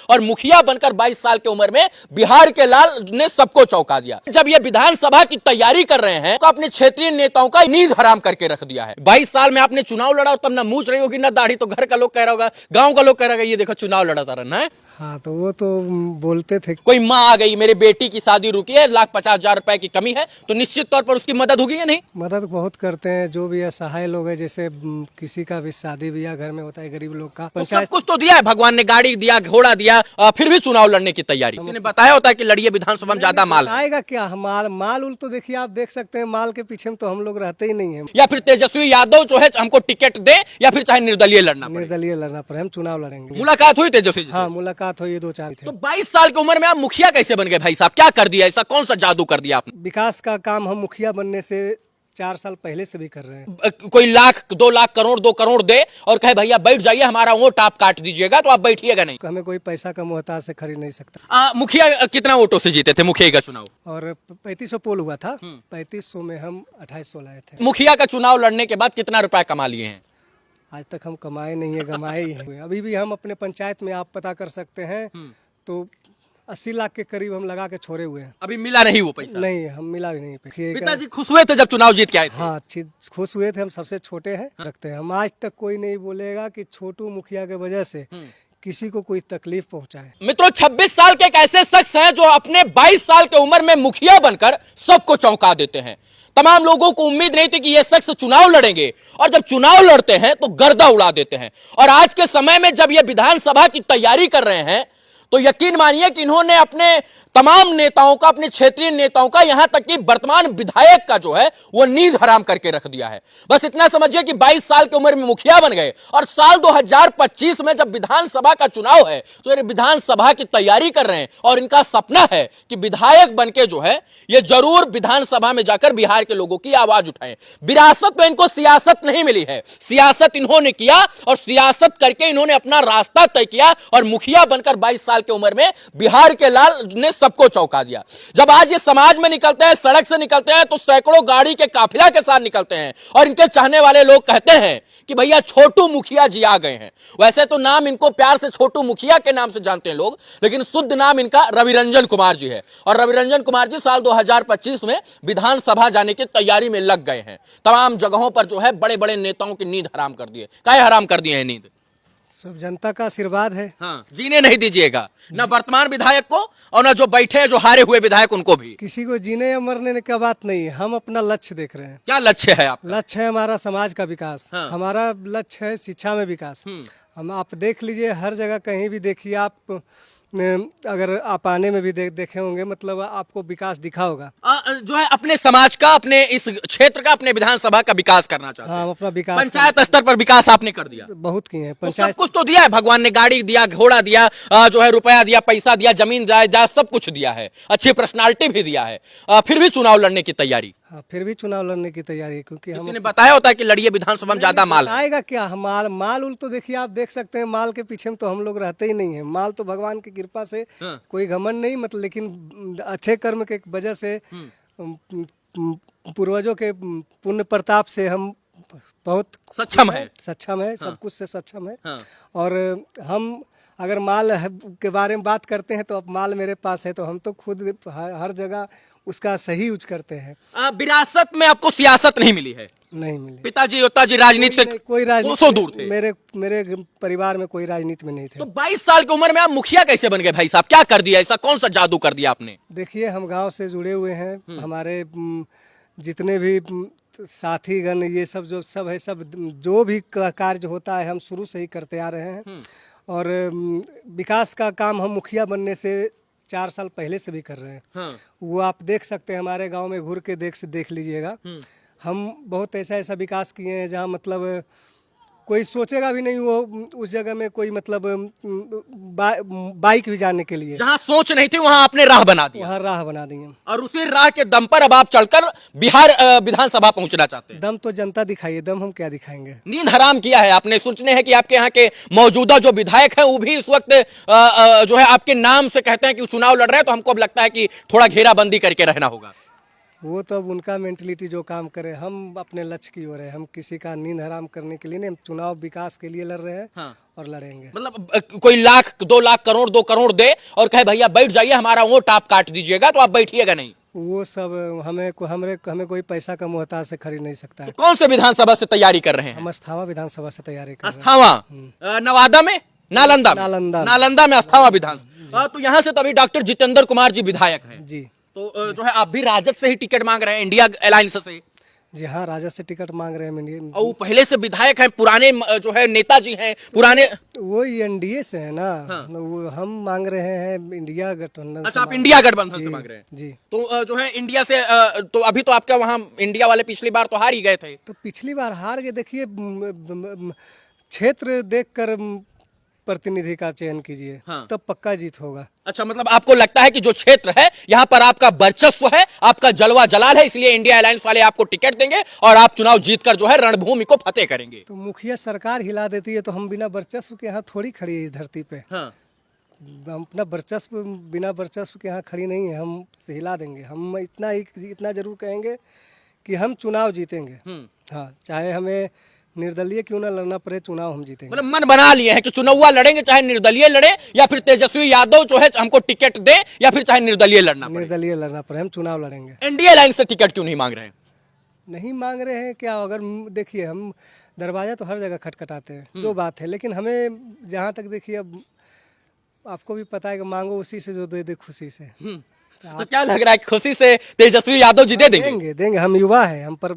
और मुखिया बनकर 22 साल की उम्र में बिहार के लाल ने सबको चौंका दिया। जब ये विधानसभा की तैयारी कर रहे हैं तो अपने क्षेत्रीय नेताओं का नींद हराम करके रख दिया है। 22 साल में आपने चुनाव लड़ा तब ना मूछ रही होगी ना दाढ़ी, तो घर का लोग कह रहा होगा, गांव का लोग कह रहा होगा, ये देखो चुनाव लड़ा था रहा है। हाँ तो वो तो बोलते थे। कोई माँ आ गई, मेरे बेटी की शादी रुकी है, 1,50,000 रुपए की कमी है, तो निश्चित तौर पर उसकी मदद होगी या नहीं? मदद बहुत करते हैं जो भी असहाय लोग हैं, जैसे किसी का भी शादी ब्याह घर में होता है गरीब लोग का। तो सब कुछ तो दिया है, भगवान ने गाड़ी दिया, घोड़ा दिया, फिर भी चुनाव लड़ने की तैयारी। किसी ने बताया होता है कि लड़िए विधानसभा में ज्यादा माल आएगा क्या? माल उल तो देखिए, आप देख सकते हैं माल के पीछे में तो हम लोग रहते ही नहीं है। या फिर तेजस्वी यादव जो है हमको टिकट दे, या फिर चाहे निर्दलीय लड़ना पड़े, हम चुनाव लड़ेंगे। मुलाकात हुई तेजस्वी? हाँ मुलाकात हुई, 2-4 थे। तो 22 साल की उम्र में आप मुखिया कैसे बन गए भाई साहब? क्या कर दिया, ऐसा कौन सा जादू कर दिया आपने? विकास का काम हम मुखिया बनने से 4 साल पहले से भी कर रहे हैं। कोई लाख 2 लाख करोड़ 2 करोड़ दे और कहे भैया बैठ जाइए, हमारा वोट आप काट दीजिएगा, तो आप बैठिएगा नहीं? हमें कोई पैसा का मोहताज से खरीद नहीं सकता। मुखिया कितना वोटों से जीते थे मुखिया का चुनाव? और 3500 पोल हुआ था, 3500 में हम 2800 लाए थे। मुखिया का चुनाव लड़ने के बाद कितना रुपया कमा लिए हैं? आज तक हम कमाए नहीं है, गमाए ही हैं। अभी भी हम अपने पंचायत में आप पता कर सकते हैं तो 80 लाख के करीब हम लगा के छोड़े हुए हैं। अभी मिला नहीं वो पैसा? नहीं, हम मिला भी नहीं। पिताजी खुश हुए थे जब चुनाव जीत के आए थे? हाँ अच्छी खुश हुए थे। हम सबसे छोटे हैं रखते हैं। हम आज तक कोई नहीं बोलेगा कि छोटू मुखिया के वजह से किसी को कोई तकलीफ पहुंचाए। मित्रों, 26 साल के एक ऐसे शख्स हैं जो अपने 22 साल की उम्र में मुखिया बनकर सबको चौंका देते हैं। तमाम लोगों को उम्मीद नहीं थी कि ये शख्स चुनाव लड़ेंगे, और जब चुनाव लड़ते हैं तो गर्दा उड़ा देते हैं। और आज के समय में जब ये विधानसभा की तैयारी कर रहे हैं तो यकीन मानिए कि इन्होंने अपने तमाम नेताओं का, अपने क्षेत्रीय नेताओं का, यहां तक कि वर्तमान विधायक का जो है वो नींद हराम करके रख दिया है। बस इतना समझिए कि 22 साल की उम्र में मुखिया बन गए और साल 2025 में जब विधानसभा का चुनाव है तो ये विधानसभा की तैयारी कर रहे हैं और इनका सपना है कि विधायक बनके जो है ये जरूर विधानसभा में जाकर बिहार के लोगों की आवाज उठाएं। विरासत में इनको सियासत नहीं मिली है, सियासत इन्होंने किया और सियासत करके इन्होंने अपना रास्ता तय किया और मुखिया बनकर 22 साल की उम्र में बिहार के लाल ने सबको चौंका दिया। जब आज ये समाज में निकलते हैं, सड़क से निकलते हैं, तो सैकड़ों गाड़ी के काफिला के साथ निकलते हैं और इनके चाहने वाले लोग कहते हैं कि भैया छोटू मुखिया जी आ गए हैं। वैसे तो नाम इनको प्यार से छोटू मुखिया के नाम से जानते हैं लोग, लेकिन शुद्ध नाम इनका रविरंजन कुमार जी है। और रविरंजन कुमार जी साल 2025 में विधानसभा जाने की तैयारी में लग गए हैं। तमाम जगहों पर जो है बड़े बड़े नेताओं की नींद हराम कर दिए। काहे हराम कर दिए हैं नींद? सब जनता का आशीर्वाद है। हाँ, जीने नहीं दीजिएगा, ना वर्तमान विधायक को और ना जो बैठे हैं जो हारे हुए विधायक उनको भी। किसी को जीने या मरने का बात नहीं है, हम अपना लक्ष्य देख रहे हैं। क्या लक्ष्य है आपका? लक्ष्य है हमारा समाज का विकास। हाँ। हमारा लक्ष्य है शिक्षा में विकास। हम आप देख लीजिए, हर जगह कहीं भी देखिए आप, अगर आप आने में भी देखे होंगे, मतलब आपको विकास दिखा होगा। जो है अपने समाज का, अपने इस क्षेत्र का, अपने विधानसभा का विकास करना चाहते हैं। हाँ, अपना विकास। पंचायत स्तर पर विकास आपने कर दिया? बहुत किए हैं। पंचायत कुछ तो दिया है, भगवान ने गाड़ी दिया, घोड़ा दिया, जो है रुपया दिया, पैसा दिया, जमीन जायदाद सब कुछ दिया है, अच्छी पर्सनालिटी भी दिया है, फिर भी चुनाव लड़ने की तैयारी। हाँ, फिर भी चुनाव लड़ने की तैयारी है, क्योंकि किसी ने बताया होता है कि लड़िए विधानसभा में ज्यादा माल आएगा क्या? माल उल तो देखिए, आप देख सकते हैं माल के पीछे में तो हम लोग रहते ही नहीं है। माल तो भगवान की कृपा से, कोई घमंड नहीं, मतलब लेकिन अच्छे कर्म के वजह से, पूर्वजों के पुण्य प्रताप से हम बहुत सक्षम है सब कुछ से सक्षम है। और हम अगर माल के बारे में बात करते हैं तो अब माल मेरे पास है, तो हम तो खुद हर जगह उसका सही यूज करते हैं। विरासत में आपको सियासत नहीं मिली है? नहीं मिली। पिताजी राजनीति से कोई राजनीति दूर थे? मेरे परिवार में कोई राजनीति में नहीं थे। तो 22 साल की उम्र में आप मुखिया कैसे बन गए भाई साहब? क्या कर दिया, ऐसा कौन सा जादू कर दिया आपने? देखिए, हम गांव से जुड़े हुए हैं। हमारे जितने भी साथीगण, ये सब जो सब है, सब जो भी कार्य होता है हम शुरू से ही करते आ रहे हैं। और विकास का काम हम मुखिया बनने से 4 साल पहले से भी कर रहे हैं। वो आप देख सकते हैं, हमारे गांव में घूर के देख लीजिएगा। हम बहुत ऐसा विकास किए हैं जहां मतलब कोई सोचेगा भी नहीं वो उस जगह में कोई मतलब बाइक भी जाने के लिए, जहाँ सोच नहीं थी वहाँ आपने राह बना दिया। वहाँ राह बना दी है और उसी राह के दम पर अब आप चलकर बिहार विधानसभा पहुंचना चाहते हैं। दम तो जनता दिखाइए, दम हम क्या दिखाएंगे। नींद हराम किया है आपने। सोचने हैं कि आपके यहाँ के मौजूदा जो विधायक हैं वो भी इस वक्त जो है आपके नाम से कहते हैं कि चुनाव लड़ रहे हैं, तो हमको अब लगता है कि थोड़ा घेराबंदी करके रहना होगा। वो तो अब उनका मेंटलिटी जो काम करे, हम अपने लक्ष्य की ओर है। हम किसी का नींद हराम करने के लिए नहीं, हम चुनाव विकास के लिए लड़ रहे हैं। हाँ। और लड़ेंगे। मतलब कोई लाख 2 लाख करोड़ 2 करोड़ दे और कहे भैया बैठ जाइए हमारा वोट आप काट दीजिएगा, तो आप बैठिएगा नहीं? वो सब हमें कोई पैसा का मोहताज से खरीद नहीं सकता है। तो कौन से विधानसभा से तैयारी कर रहे हैं? हम अस्थावा विधानसभा से तैयारी कर रहे हैं। अस्थावा नवादा में, नालंदा में? नालंदा में अस्थावा विधान। तो यहाँ से तो अभी डॉक्टर जितेंद्र कुमार जी विधायक हैं जी। तो जो है आप भी राजद से ही टिकट मांग रहे हैं, इंडिया अलायंस से? जी हाँ, राजद से टिकट मांग रहे हैं। और वो पहले से विधायक हैं, पुराने जो है नेताजी हैं, पुराने। वो एनडीए से है ना। हाँ। वो हम मांग रहे हैं इंडिया गठबंधन। अच्छा, आप इंडिया गठबंधन से मांग रहे हैं? जी। तो जो है इंडिया से तो अभी तो आपका वहाँ इंडिया वाले पिछली बार तो हार ही गए थे। तो पिछली बार हार गए। देखिए, क्षेत्र देखकर प्रतिनिधि का चयन कीजिए। हाँ। तब पक्का जीत होगा। अच्छा, मतलब आपको लगता है कि जो क्षेत्र है यहाँ पर आपका वर्चस्व है, आपका जलवा जलाल है, इसलिए इंडिया अलायंस वाले आपको टिकट देंगे और आप चुनाव जीतकर जो है रणभूमि को फतेह करेंगे? तो मुखिया सरकार हिला देती है, तो हम बिना वर्चस्व के यहाँ थोड़ी खड़ी है इस धरती पे। हाँ। हम अपना वर्चस्व, बिना वर्चस्व के यहाँ खड़ी नहीं है। हम से हिला देंगे। हम इतना जरूर कहेंगे कि हम चुनाव जीतेंगे। हाँ, चाहे हमें निर्दलीय क्यों ना लड़ना पड़े, चुनाव हम जीतेंगे। मतलब मन बना लिए हैं कि चुनाव लड़ेंगे, चाहे निर्दलीय लड़े या फिर तेजस्वी यादव जो है हमको टिकट दे, या फिर चाहे निर्दलीय लड़ना पड़े। निर्दलीय लड़ना पड़े, हम चुनाव लड़ेंगे। इंडिया अलायंस से टिकट क्यों नहीं मांग रहे हैं? नहीं मांग रहे हैं क्या? अगर देखिए, हम दरवाजा तो हर जगह खटखटाते हैं, जो बात है, लेकिन हमें जहाँ तक देखिए, अब आपको भी पता है कि मांगो उसी से जो दे दे खुशी से। तो क्या लग रहा है, खुशी से तेजस्वी यादव जी दे देंगे? देंगे। हम युवा हैं, हम पर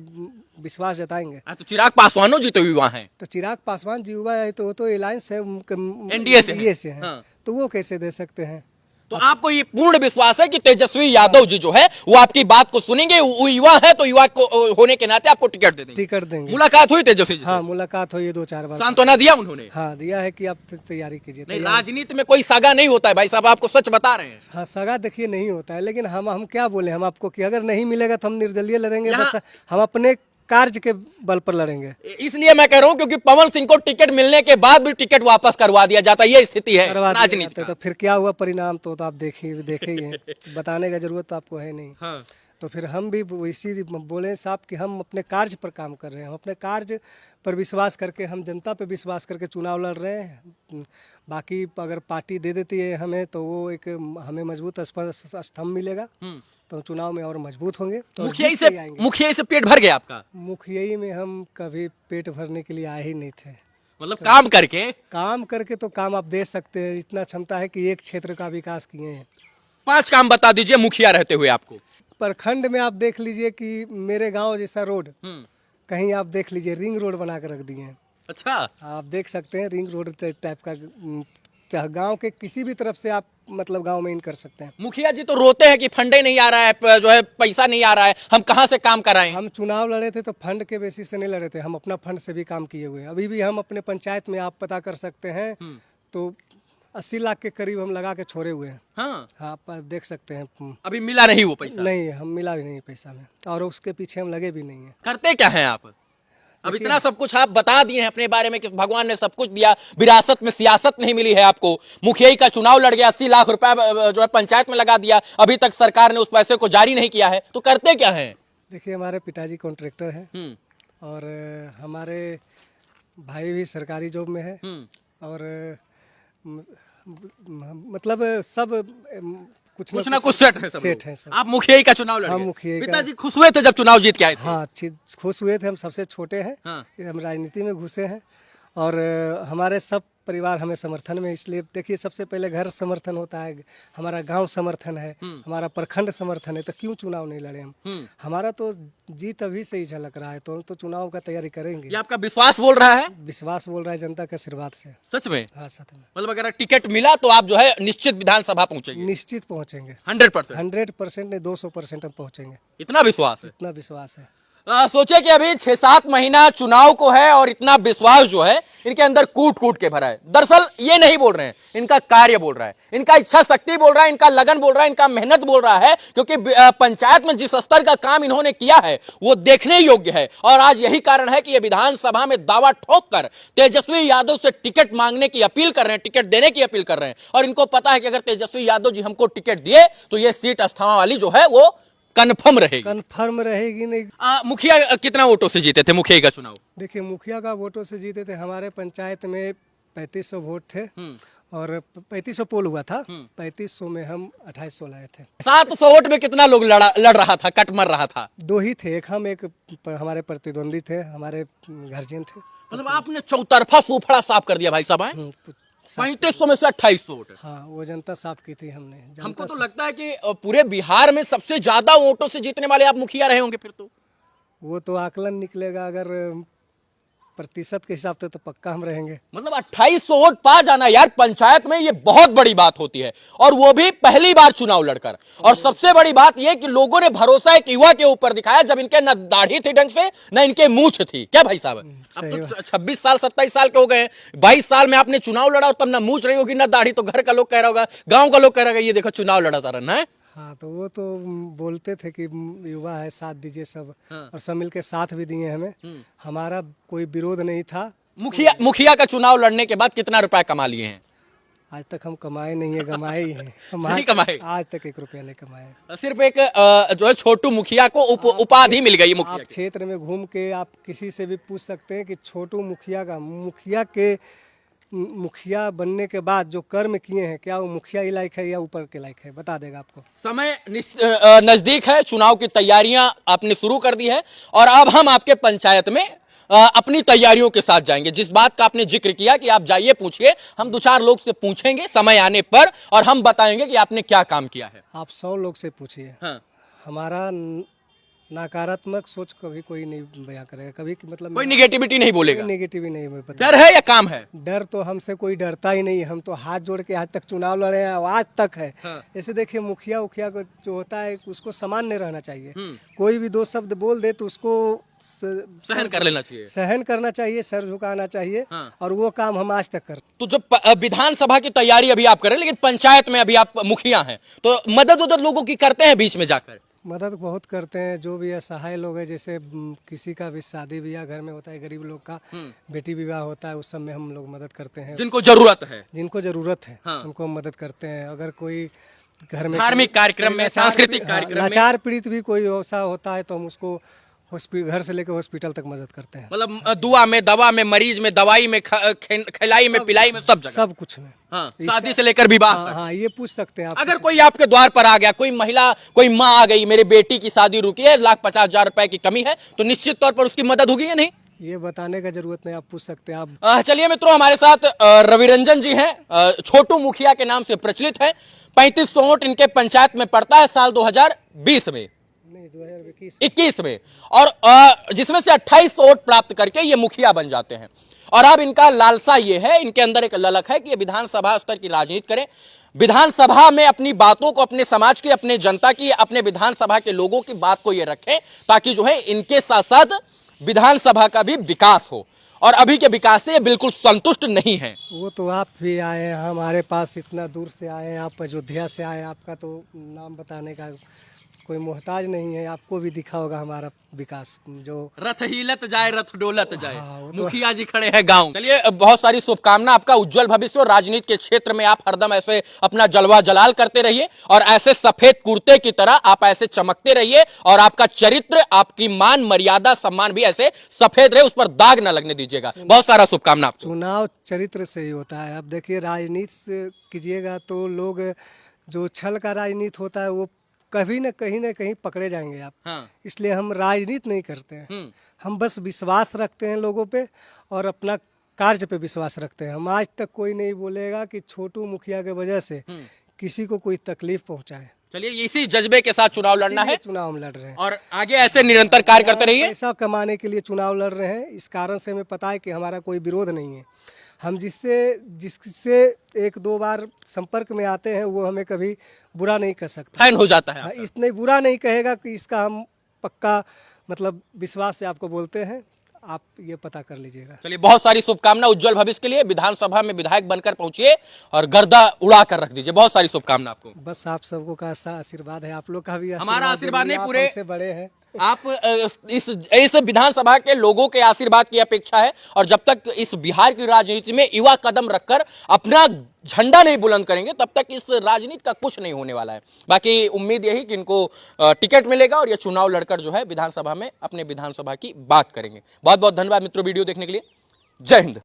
विश्वास जताएंगे। तो चिराग पासवानों जी तो युवा हैं। तो चिराग पासवान जी युवा है, तो वो तो अलायंस है, एनडीए से है। हाँ। तो वो कैसे दे सकते हैं? तो आपको ये पूर्ण विश्वास है कि तेजस्वी यादव जी जो है वो आपकी बात को सुनेंगे, वो युवा है तो युवा को होने के नाते आपको टिकट दे देंगे? टिकट देंगे। मुलाकात हुई तेजस्वी जी? हाँ, मुलाकात हुई है 2-4 बार। सांत्वना दिया उन्होंने? हाँ, दिया है कि आप तैयारी कीजिए। नहीं, राजनीति में कोई सगा नहीं होता है भाई साहब, आपको सच बता रहे हैं। हाँ, सगा देखिए नहीं होता है, लेकिन हम क्या बोले हम आपको कि अगर नहीं मिलेगा तो हम निर्दलीय लड़ेंगे। बस हम अपने कार्य के बल पर लड़ेंगे। इसलिए मैं कह रहा हूँ क्योंकि पवन सिंह को टिकट मिलने के बाद भी टिकट वापस करवा दिया जाता है, ये स्थिति है राजनीति का। तो फिर क्या हुआ परिणाम, तो आप देखे ही हैं। बताने का जरूरत तो आपको है नहीं। हाँ। तो फिर हम भी इसी बोले साहब कि हम अपने कार्य पर काम कर रहे हैं, हम अपने कार्य पर विश्वास करके, हम जनता पर विश्वास करके चुनाव लड़ रहे हैं। बाकी अगर पार्टी दे देती है हमें, तो वो एक हमें मजबूत स्तंभ मिलेगा, तो चुनाव में और मजबूत होंगे। तो मुखिया से पेट भर गया आपका? मुखिया में हम कभी पेट भरने के लिए आए ही नहीं थे। मतलब काम करके तो काम आप दे सकते हैं। इतना क्षमता है कि एक क्षेत्र का विकास किए हैं। 5 काम बता दीजिए मुखिया रहते हुए आपको। प्रखंड में आप देख लीजिए कि मेरे गांव जैसा रोड कहीं आप देख लीजिए, रिंग रोड बना कर रख दिए हैं। अच्छा, आप देख सकते हैं रिंग रोड टाइप का, गांव के किसी भी तरफ से आप मतलब गांव में इन कर सकते हैं। मुखिया जी तो रोते हैं कि फंडे नहीं आ रहा है, जो है पैसा नहीं आ रहा है, हम कहां से काम कराएं? हम चुनाव लड़े थे तो फंड के बेसिस से नहीं लड़े थे, हम अपना फंड से भी काम किए हुए हैं। अभी भी हम अपने पंचायत में आप पता कर सकते हैं, तो 80 लाख के करीब हम लगा के छोड़े हुए हैं। हाँ, आप देख सकते हैं। अभी मिला नहीं वो पैसा? नहीं, हम मिला भी नहीं पैसा में, और उसके पीछे हम लगे भी नहीं है। करते क्या है आप? अब इतना सब कुछ आप बता दिए हैं अपने बारे में कि भगवान ने सब कुछ दिया, विरासत में सियासत नहीं मिली है आपको। मुखिया का चुनाव लड़ गया, 80 लाख रुपया जो है पंचायत में लगा दिया, अभी तक सरकार ने उस पैसे को जारी नहीं किया है, तो करते क्या है? देखिए, हमारे पिताजी कॉन्ट्रैक्टर हैं और हमारे भाई भी सरकारी जॉब में है, और मतलब सब कुछ ना कुछ सेट है सब। आप मुखिया का चुनाव लड़ गए? मुखिया पिताजी खुश हुए थे जब चुनाव जीत के आए थे? हाँ, खुश हुए थे। हम सबसे छोटे हैं। हाँ। हम राजनीति में घुसे हैं, और हमारे सब परिवार हमें समर्थन में। इसलिए देखिए, सबसे पहले घर समर्थन होता है, हमारा गांव समर्थन है, हमारा प्रखंड समर्थन है, तो क्यों चुनाव नहीं लड़े हम? हमारा तो जीत अभी से ही झलक रहा है, तो चुनाव का तैयारी करेंगे। ये आपका विश्वास बोल रहा है? विश्वास बोल रहा है, जनता के आशीर्वाद से। सच में? हाँ, सच में। मतलब अगर टिकट मिला तो आप जो है निश्चित विधानसभा पहुंचेंगे? निश्चित पहुंचेंगे। 100% नहीं, 200% हम पहुंचेंगे। इतना विश्वास है? इतना विश्वास है। सोचे कि अभी 6-7 महीना चुनाव को है और इतना विश्वास जो है इनके अंदर कूट कूट के भरा है। दरअसल ये नहीं बोल रहे हैं, इनका कार्य बोल रहा है, इनका इच्छा शक्ति बोल रहा है, इनका लगन बोल रहा है, इनका मेहनत बोल रहा है, क्योंकि पंचायत में जिस स्तर का काम इन्होंने किया है वो देखने योग्य है। और आज यही कारण है कि ये विधानसभा में दावा ठोक कर तेजस्वी यादव से टिकट मांगने की अपील कर रहे हैं, टिकट देने की अपील कर रहे हैं। और इनको पता है कि अगर तेजस्वी यादव जी हमको टिकट दिए तो ये सीट अस्थावा वाली जो है वो कन्फर्म रहेगी? कन्फर्म रहेगी नहीं। मुखिया कितना वोटों से जीते थे मुखिया का चुनाव? देखिए, मुखिया का वोटों से जीते थे, हमारे पंचायत में 3500 वोट थे और 3500 पोल हुआ था। 3500 में हम 2800 लाए थे। 700 वोट में कितना लोग लड़ रहा था, कट मर रहा था? 2 ही थे, एक हम, एक हमारे प्रतिद्वंदी थे, हमारे गार्जियन थे। मतलब आपने चौतरफा सूफड़ा साफ कर दिया भाई साहब। 3500 में से 2800 वोट। हाँ, वो जनता साफ की थी हमने। हमको तो लगता है कि पूरे बिहार में सबसे ज्यादा वोटों से जीतने वाले आप मुखिया रहे होंगे फिर तो। वो तो आकलन निकलेगा, अगर प्रतिशत के हिसाब से तो पक्का हम रहेंगे। मतलब 2800 वोट पा जाना यार पंचायत में, ये बहुत बड़ी बात होती है, और वो भी पहली बार चुनाव लड़कर। और सबसे बड़ी बात ये कि लोगों ने भरोसा एक युवा के ऊपर दिखाया, जब इनके न दाढ़ी थी ढंग से, न इनके मूंछ थी। क्या भाई साहब, अब तो 26 साल 27 साल के हो गए, 22 साल में आपने चुनाव लड़ा और तब ना मूछ रही होगी ना दाढ़ी, तो घर का लोग कह रहा होगा, गाँव का लोग कह रहा होगा, ये देखो चुनाव लड़ा था रहा है। हाँ, तो वो तो बोलते थे कि युवा है, साथ दीजिए सब। और सब मिलके साथ भी दिए हमें। हमारा कोई विरोध नहीं था। मुखिया का चुनाव लड़ने के बाद कितना रुपया कमा लिए हैं? आज तक हम कमाए नहीं है, कमाए ही हैं। नहीं कमाए? आज तक 1 रुपया नहीं कमाए। सिर्फ एक जो है छोटू मुखिया को उपाधि मिल गई मुखिया आप क्षेत्र में घूम के आप किसी से भी पूछ सकते हैं कि छोटू मुखिया बनने के बाद जो कर्म किए हैं, क्या वो मुखिया ही लायक है या ऊपर के लायक है, बता देगा आपको। समय नजदीक है, चुनाव की तैयारियां आपने शुरू कर दी है, और अब हम आपके पंचायत में अपनी तैयारियों के साथ जाएंगे। जिस बात का आपने जिक्र किया कि आप जाइए पूछिए, हम 2-4 लोग से पूछेंगे समय आने पर, और हम बताएंगे कि आपने क्या काम किया है। आप 100 लोग से पूछिए। हाँ। हमारा नकारात्मक सोच कभी कोई नहीं बयां करेगा, कभी मतलब कोई निगेटिविटी नहीं बोलेगा? नेगेटिव नहीं बताएगा। डर है या काम है? डर तो हमसे कोई डरता ही नहीं। हम तो हाथ जोड़ के आज तक चुनाव लड़े हैं, आज तक है। ऐसे देखिए, मुखिया को जो होता है उसको सामान्य रहना चाहिए। कोई भी 2 शब्द बोल दे तो उसको सहन कर लेना चाहिए, सहन करना चाहिए, सर झुकाना चाहिए। और वो काम हम आज तक करते। तो जो विधानसभा की तैयारी अभी आप कर रहे हैं, लेकिन पंचायत में अभी आप मुखिया हैं, तो मदद लोगों की करते हैं बीच में जाकर? मदद बहुत करते हैं। जो भी असहाय लोग हैं, जैसे किसी का भी शादी ब्याह घर में होता है, गरीब लोग का बेटी विवाह होता है, उस सब में हम लोग मदद करते हैं। जिनको जरूरत है उनको हम मदद करते हैं। अगर कोई घर में धार्मिक कार्यक्रम में, सांस्कृतिक कार्यक्रम में, लाचार पीड़ित भी कोई ऐसा होता है तो हम उसको घर से लेकर हॉस्पिटल तक मदद करते हैं। मतलब दुआ में, दवा में, मरीज में, दवाई में, खिलाई में, पिलाई में, सब जगह, सब कुछ में। हाँ, शादी से लेकर विवाह तक। हाँ, ये पूछ सकते हैं आप। अगर कोई आपके द्वार पर आ गया, कोई महिला, कोई माँ आ गई, मेरी बेटी की शादी रुकी है, 1,50,000 रुपए की कमी है, तो निश्चित तौर पर उसकी मदद होगी या नहीं? ये बताने का जरूरत नहीं, आप पूछ सकते हैं आप। चलिए मित्रों, हमारे साथ रविरंजन जी हैं, छोटू मुखिया के नाम से प्रचलित है। 3500 वोट इनके पंचायत में पड़ता है साल 2020 में, 2021 में, और जिसमें से 2800 वोट प्राप्त करके ये मुखिया बन जाते हैं। और अब इनका लालसा ये है, इनके अंदर एक ललक है कि ये विधानसभा स्तर की राजनीति करें, विधानसभा में अपनी बातों को, अपने समाज की, अपने जनता की, अपने विधानसभा के लोगों की बात को ये रखें, ताकि जो है इनके साथ साथ विधानसभा का भी विकास हो। और अभी के विकास से ये बिल्कुल संतुष्ट नहीं है। वो तो आप भी आए हैं हमारे पास, इतना दूर से आए हैं, आप अयोध्या से आए, आपका तो नाम बताने का कोई मोहताज नहीं है। आपको भी दिखा होगा हमारा विकास, जो रथ हिलत जाए, रथ डोलत जाए। तो मुखिया जी खड़े हैं गांव। चलिए, बहुत सारी शुभकामना, आपका उज्जवल भविष्य हो। राजनीति के क्षेत्र में आप हरदम ऐसे अपना जलवा जलाल करते रहिए, और ऐसे सफेद कुर्ते की तरह आप ऐसे चमकते रहिए, और आपका चरित्र, आपकी मान मर्यादा सम्मान भी ऐसे सफेद रहे, उस पर दाग न लगने दीजिएगा। बहुत सारा शुभकामना आपको। चुनाव चरित्र से ही होता है। अब देखिए, राजनीति से कीजिएगा तो लोग, जो छल का राजनीति होता है, वो कभी न कहीं पकड़े जाएंगे आप। हाँ। इसलिए हम राजनीति नहीं करते हैं। हम बस विश्वास रखते हैं लोगों पे, और अपना कार्य पे विश्वास रखते हैं। हम आज तक कोई नहीं बोलेगा कि छोटू मुखिया के वजह से किसी को कोई तकलीफ पहुंचाए। चलिए, इसी जज्बे के साथ चुनाव लड़ना है। चुनाव हम लड़ रहे हैं, और आगे ऐसे निरंतर कार्य करते रहिए। पैसा कमाने के लिए चुनाव लड़ रहे हैं। इस कारण से हमें पता है कि हमारा कोई विरोध नहीं है। हम जिससे 1-2 बार संपर्क में आते हैं, वो हमें कभी बुरा नहीं कर सकता, फैन हो जाता है। इतने बुरा नहीं कहेगा कि इसका हम पक्का मतलब विश्वास से आपको बोलते हैं। आप ये पता कर लीजिएगा। चलिए, बहुत सारी शुभकामना उज्जवल भविष्य के लिए। विधानसभा में विधायक बनकर पहुंचिए और गर्दा उड़ा कर रख दीजिए। बहुत सारी शुभकामना आपको। बस आप सबको का आशीर्वाद है, आप लोग का भी हमारा आशीर्वाद नहीं, पूरे बड़े हैं। आप इस विधानसभा के लोगों के आशीर्वाद की अपेक्षा है, और जब तक इस बिहार की राजनीति में युवा कदम रखकर अपना झंडा नहीं बुलंद करेंगे तब तक इस राजनीति का कुछ नहीं होने वाला है। बाकी उम्मीद यही कि इनको टिकट मिलेगा और ये चुनाव लड़कर जो है विधानसभा में अपने विधानसभा की बात करेंगे। बहुत बहुत धन्यवाद मित्रों वीडियो देखने के लिए। जय हिंद।